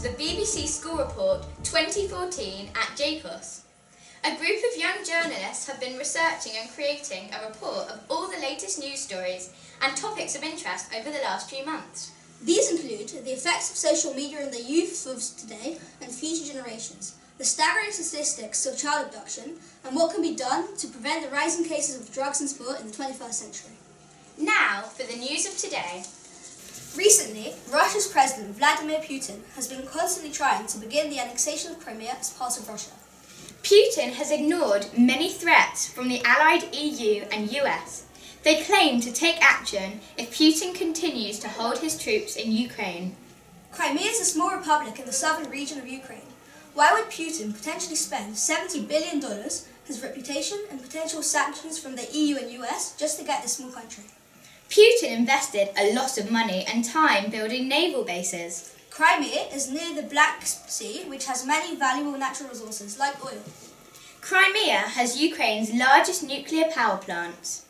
the BBC School Report 2014 at JCoSS. A group of young journalists have been researching and creating a report of all the latest news stories and topics of interest over the last few months. These include the effects of social media on the youth of today and future generations, the staggering statistics of child abduction, and what can be done to prevent the rising cases of drugs in sport in the 21st century. Now for the news of today. Recently, Russia's President Vladimir Putin has been constantly trying to begin the annexation of Crimea as part of Russia. Putin has ignored many threats from the allied EU and US. They claim to take action if Putin continues to hold his troops in Ukraine. Crimea is a small republic in the southern region of Ukraine. Why would Putin potentially spend $70 billion, his reputation and potential sanctions from the EU and US just to get this small country? Putin invested a lot of money and time building naval bases. Crimea is near the Black Sea, which has many valuable natural resources, like oil. Crimea has Ukraine's largest nuclear power plants.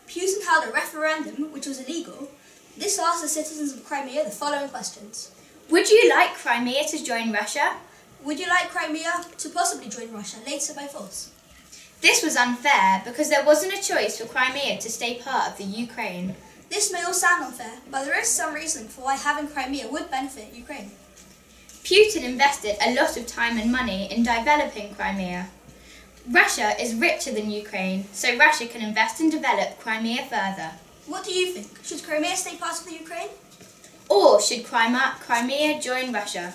Putin held a referendum, which was illegal. This asked the citizens of Crimea the following questions. Would you like Crimea to join Russia? Would you like Crimea to possibly join Russia, later by force? This was unfair because there wasn't a choice for Crimea to stay part of the Ukraine. This may all sound unfair, but there is some reasoning for why having Crimea would benefit Ukraine. Putin invested a lot of time and money in developing Crimea. Russia is richer than Ukraine, so Russia can invest and develop Crimea further. What do you think? Should Crimea stay part of the Ukraine? Or should Crimea join Russia?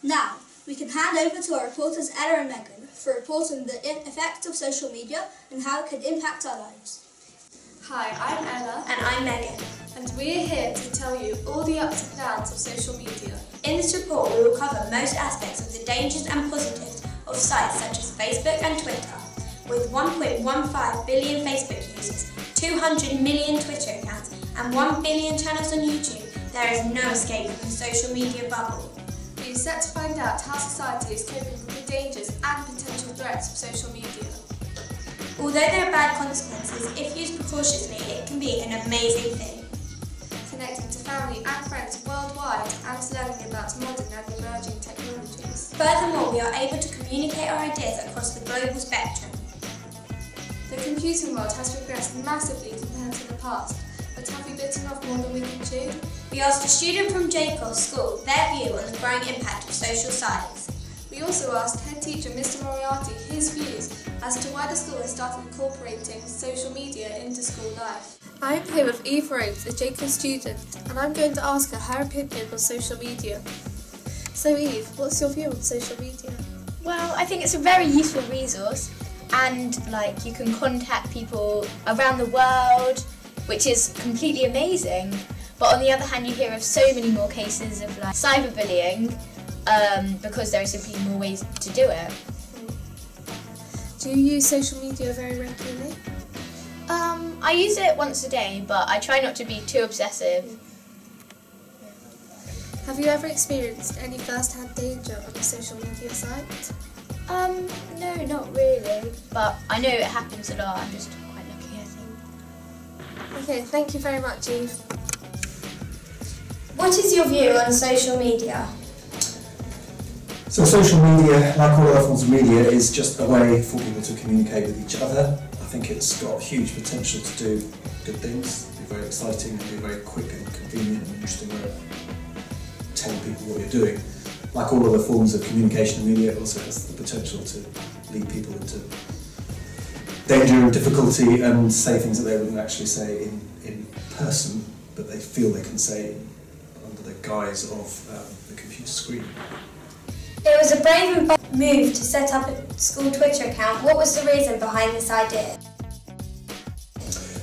Now, we can hand over to our reporters Ella and Megan for a report on the effect of social media and how it could impact our lives. Hi, I'm Ella. And I'm Megan. And we're here to tell you all the ups and downs of social media. In this report, we will cover most aspects of the dangers and positives of sites such as Facebook and Twitter. With 1.15 billion Facebook users, 200 million Twitter accounts, and 1 billion channels on YouTube, there is no escape from the social media bubble. We're set to find out how society is coping with the dangers and potential threats of social media. Although there are bad consequences, if used precautiously, it can be an amazing thing. Connecting to family and friends worldwide and learning about modern and emerging technologies. Furthermore, we are able to communicate our ideas across the global spectrum. The computing world has progressed massively compared to the past, but have we bitten off more than we can chew? We asked a student from JCoSS School their view on the growing impact of social science. We also asked head teacher Mr. Moriarty his views as to why the school has started incorporating social media into school life. I'm here with Eve Rhodes, a JCoSS student, and I'm going to ask her opinion on social media. So Eve, what's your view on social media? Well, I think it's a very useful resource, and you can contact people around the world, which is completely amazing. But on the other hand, you hear of so many more cases of cyberbullying because there are simply more ways to do it. Do you use social media very regularly? I use it once a day, but I try not to be too obsessive. Have you ever experienced any first-hand danger on a social media site? No, not really, but I know it happens a lot. I'm just quite lucky, I think. Okay, thank you very much, Eve. What is your view on social media? So social media, like all other forms of media, is just a way for people to communicate with each other. I think it's got huge potential to do good things, be very exciting and be a very quick and convenient and interesting way of telling people what you're doing. Like all other forms of communication and media, it also has the potential to lead people into danger and difficulty and say things that they wouldn't actually say in person, but they feel they can say under the guise of the computer screen. It was a brave and bold move to set up a school Twitter account. What was the reason behind this idea?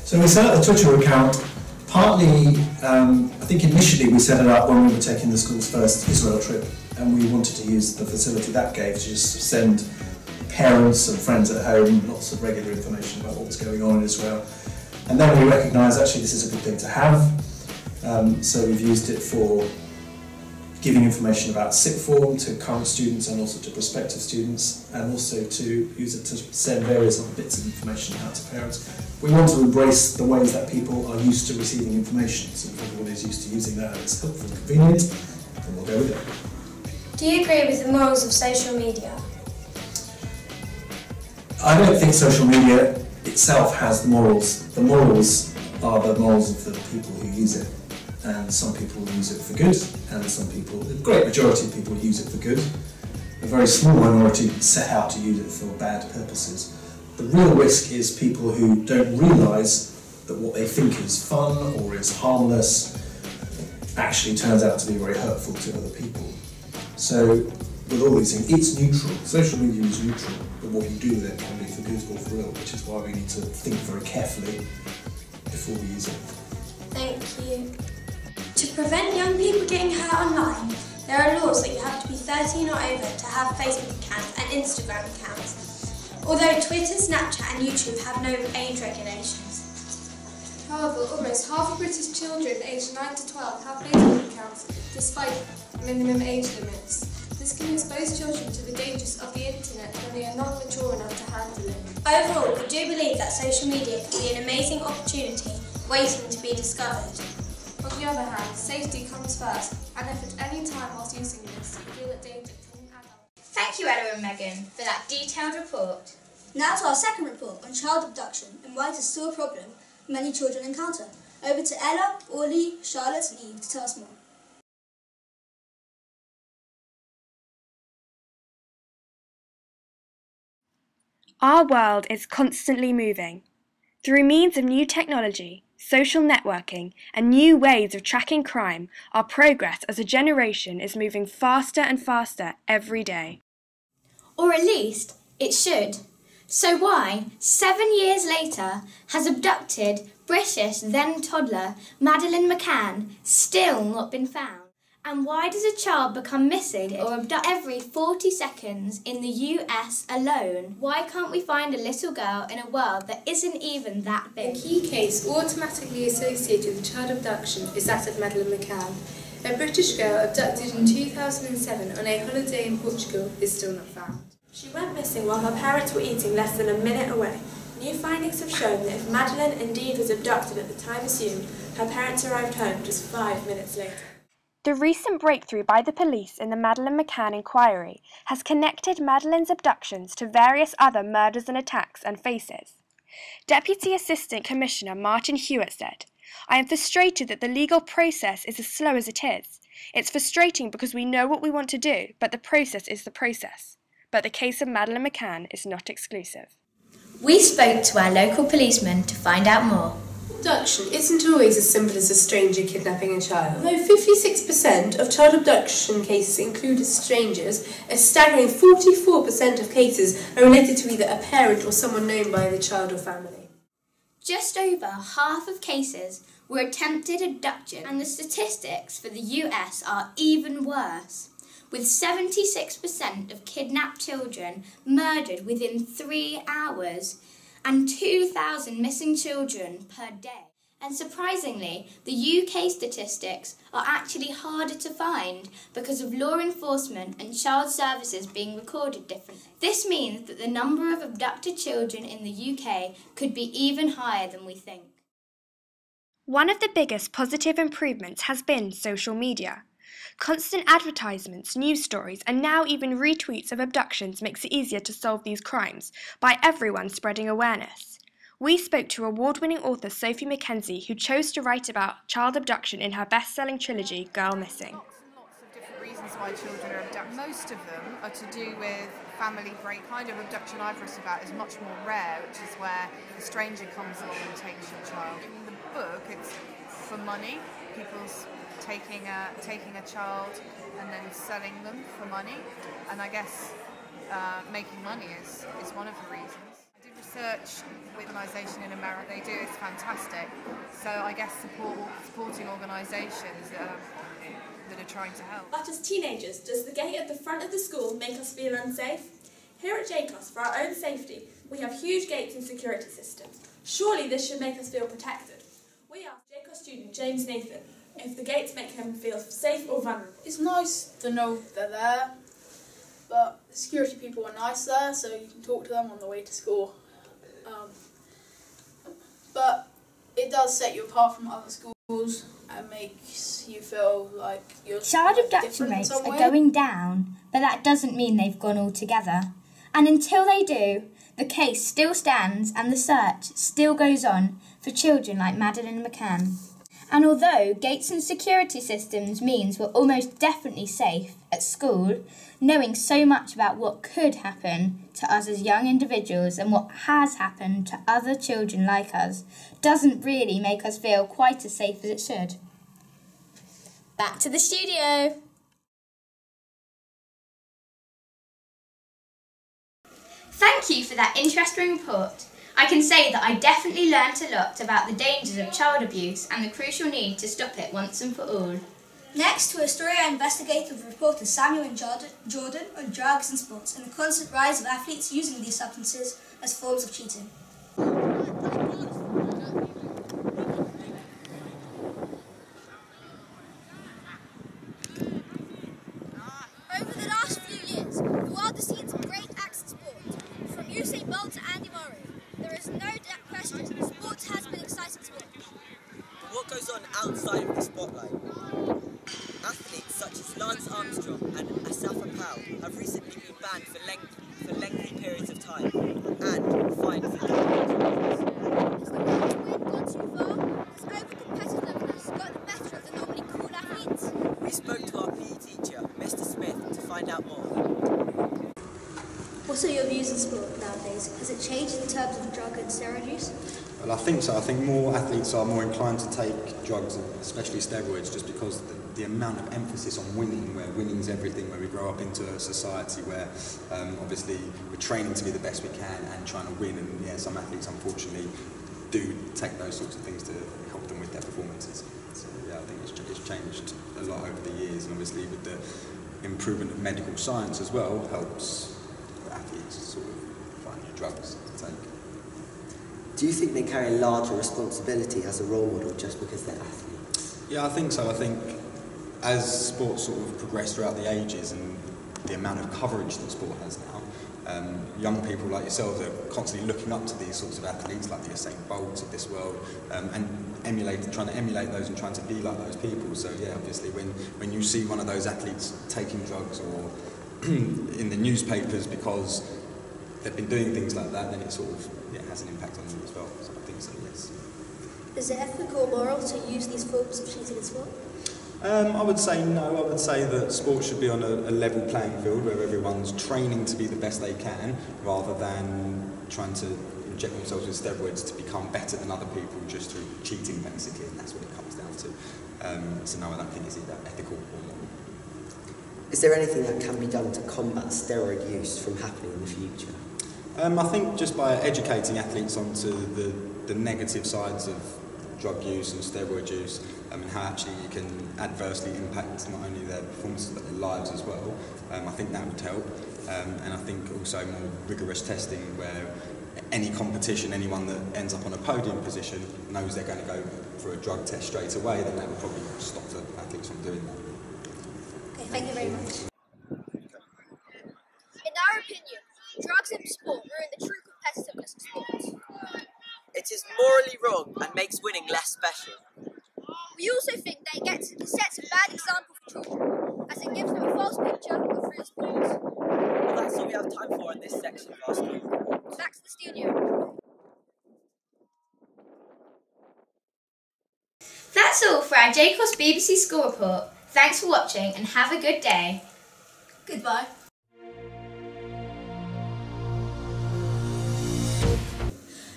So we set up the Twitter account partly, I think initially we set it up when we were taking the school's first Israel trip, and we wanted to use the facility that gave to just send parents and friends at home lots of regular information about what was going on in Israel. And then we recognised actually this is a good thing to have, so we've used it for giving information about sixth form to current students and also to prospective students, and also to use it to send various other bits of information out to parents. We want to embrace the ways that people are used to receiving information, so if everyone is used to using that and it's helpful and convenient, then we'll go with it. Do you agree with the morals of social media? I don't think social media itself has the morals. The morals are the morals of the people who use it. And some people use it for good, and some people, the great majority of people use it for good. A very small minority set out to use it for bad purposes. The real risk is people who don't realise that what they think is fun or is harmless actually turns out to be very hurtful to other people. So with all these things, it's neutral. Social media is neutral, but what you do with it can be for good or for ill, which is why we need to think very carefully before we use it. Thank you. To prevent young people getting hurt online, there are laws that you have to be 13 or over to have Facebook accounts and Instagram accounts, although Twitter, Snapchat and YouTube have no age regulations. However, almost half of British children aged 9 to 12 have Facebook accounts, despite minimum age limits. This can expose children to the dangers of the internet when they are not mature enough to handle it. Overall, we do believe that social media can be an amazing opportunity waiting to be discovered. On the other hand, safety comes first, and if at any time whilst using this you feel a danger from an adult. Thank you, Ella and Megan, for that detailed report. Now to our second report on child abduction and why it is still a problem many children encounter. Over to Ella, Orly, Charlotte and Eve to tell us more. Our world is constantly moving. Through means of new technology, social networking, and new ways of tracking crime, our progress as a generation is moving faster and faster every day. Or at least, it should. So why, 7 years later, has abducted British then toddler Madeleine McCann still not been found? And why does a child become missing or abducted every 40 seconds in the US alone? Why can't we find a little girl in a world that isn't even that big? The key case automatically associated with child abduction is that of Madeleine McCann. A British girl abducted in 2007 on a holiday in Portugal is still not found. She went missing while her parents were eating less than a minute away. New findings have shown that if Madeleine indeed was abducted at the time assumed, her parents arrived home just 5 minutes later. The recent breakthrough by the police in the Madeleine McCann inquiry has connected Madeleine's abductions to various other murders and attacks and faces. Deputy Assistant Commissioner Martin Hewitt said, "I am frustrated that the legal process is as slow as it is. It's frustrating because we know what we want to do, but the process is the process. But the case of Madeleine McCann is not exclusive." We spoke to our local policeman to find out more. Abduction isn't always as simple as a stranger kidnapping a child. Though 56% of child abduction cases include strangers, a staggering 44% of cases are related to either a parent or someone known by the child or family. Just over half of cases were attempted abduction, and the statistics for the US are even worse, with 76% of kidnapped children murdered within 3 hours and 2,000 missing children per day. And surprisingly, the UK statistics are actually harder to find because of law enforcement and child services being recorded differently. This means that the number of abducted children in the UK could be even higher than we think. One of the biggest positive improvements has been social media. Constant advertisements, news stories, and now even retweets of abductions makes it easier to solve these crimes by everyone spreading awareness. We spoke to award-winning author Sophie Mackenzie, who chose to write about child abduction in her best-selling trilogy, Girl Missing. Lots of different reasons why children are abducted. Most of them are to do with family break. Kind of abduction I've written about is much more rare, which is where a stranger comes along and takes your child. In the book, it's for money. People's taking a child and then selling them for money, and I guess making money is one of the reasons. I did research with an organisation in America. They do, it's fantastic. So I guess supporting organisations that are trying to help. But as teenagers, does the gate at the front of the school make us feel unsafe? Here at JCoSS, for our own safety, we have huge gates and security systems. Surely this should make us feel protected. We asked JCoSS student James Nathan if the gates make him feel safe or vulnerable. It's nice to know they're there, but the security people are nice there, so you can talk to them on the way to school. But it does set you apart from other schools, and makes you feel like you're Child like, abduction different in rates some are way. going down, but that doesn't mean they've gone altogether. And until they do, the case still stands and the search still goes on for children like Madeleine McCann. And although gates and security systems means we're almost definitely safe at school, knowing so much about what could happen to us as young individuals and what has happened to other children like us doesn't really make us feel quite as safe as it should. Back to the studio. Thank you for that interesting report. I can say that I definitely learnt a lot about the dangers of child abuse and the crucial need to stop it once and for all. Next to Astoria investigative reporter Samuel and Jordan on drugs and sports and the constant rise of athletes using these substances as forms of cheating. Over the last few years, the world has seen some great acts in sport. From Usain Bolt to Andy Murray, there is no question sports has been exciting to watch. But what goes on outside of the spotlight? Athletes such as Lance Armstrong and Asafa Powell have recently been banned for lengthy periods of time and fined for Has the world's win gone too far? Has over-competitiveness got the better of the normally cool athletes? We spoke to our PE teacher, Mr. Smith, to find out more. What are your views on sport nowadays? Has it changed in terms of drug and steroid use? Well, I think so. I think more athletes are more inclined to take drugs, especially steroids, just because the amount of emphasis on winning, where winning's everything, where we grow up into a society where obviously we're training to be the best we can and trying to win, and yeah, some athletes unfortunately do take those sorts of things to help them with their performances. So yeah, I think it's changed a lot over the years, and obviously with the improvement of medical science as well helps athletes sort of find new drugs to take. Do you think they carry a larger responsibility as a role model just because they're athletes? Yeah, I think so. I think as sports sort of progress throughout the ages and the amount of coverage that sport has now, young people like yourselves are constantly looking up to these sorts of athletes like the Usain Bolts of this world and trying to emulate those and trying to be like those people. So yeah, obviously when you see one of those athletes taking drugs or in the newspapers because they've been doing things like that, then it sort of has an impact on them as well. So I think so, yes. Is it ethical or moral to use these forms of cheating in sport? I would say no. I would say that sport should be on a level playing field where everyone's training to be the best they can rather than trying to inject themselves with steroids to become better than other people just through cheating basically, and that's what it comes down to. So no, I don't think it's either ethical or moral. Is there anything that can be done to combat steroid use from happening in the future? I think just by educating athletes onto the negative sides of drug use and steroid use and how actually you can adversely impact not only their performances but their lives as well, I think that would help. And I think also more rigorous testing where any competition, anyone that ends up on a podium position knows they're going to go for a drug test straight away, then that would probably stop the athletes from doing that. Okay, thank you very much. In our opinion, drugs in sport ruin the true competitiveness of sports. It is morally wrong and makes winning less special. We also think that it sets a bad example for children, as it gives them a false picture of real sports. Well, that's all we have time for in this section of our school. Back to the studio. That's all for our JCoSS BBC School Report. Thanks for watching and have a good day. Goodbye.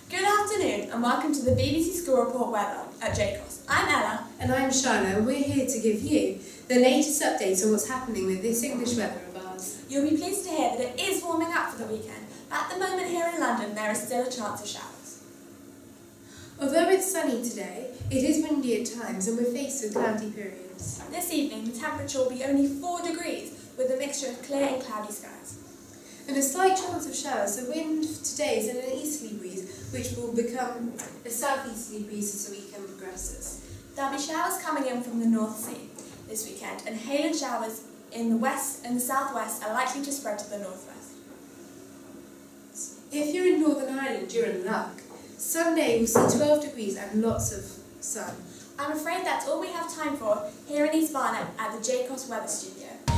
Good afternoon and welcome to the BBC School Report weather at JCoSS. I'm Ella. And I'm Sharna, and we're here to give you the latest updates on what's happening with this English weather of ours. You'll be pleased to hear that it is warming up for the weekend. At the moment here in London there is still a chance of showers. Although it's sunny today, it is windy at times and we're faced with cloudy periods. This evening the temperature will be only 4 degrees with a mixture of clear and cloudy skies. And a slight chance of showers. The wind today is in an easterly breeze, which will become a southeasterly breeze as the weekend progresses. There'll be showers coming in from the North Sea this weekend, and hail and showers in the west and the southwest are likely to spread to the northwest. If you're in Northern Ireland, you're in luck. Sunday will see 12 degrees and lots of sun, I'm afraid that's all we have time for here in East Barnet at the JCoSS Weather Studio.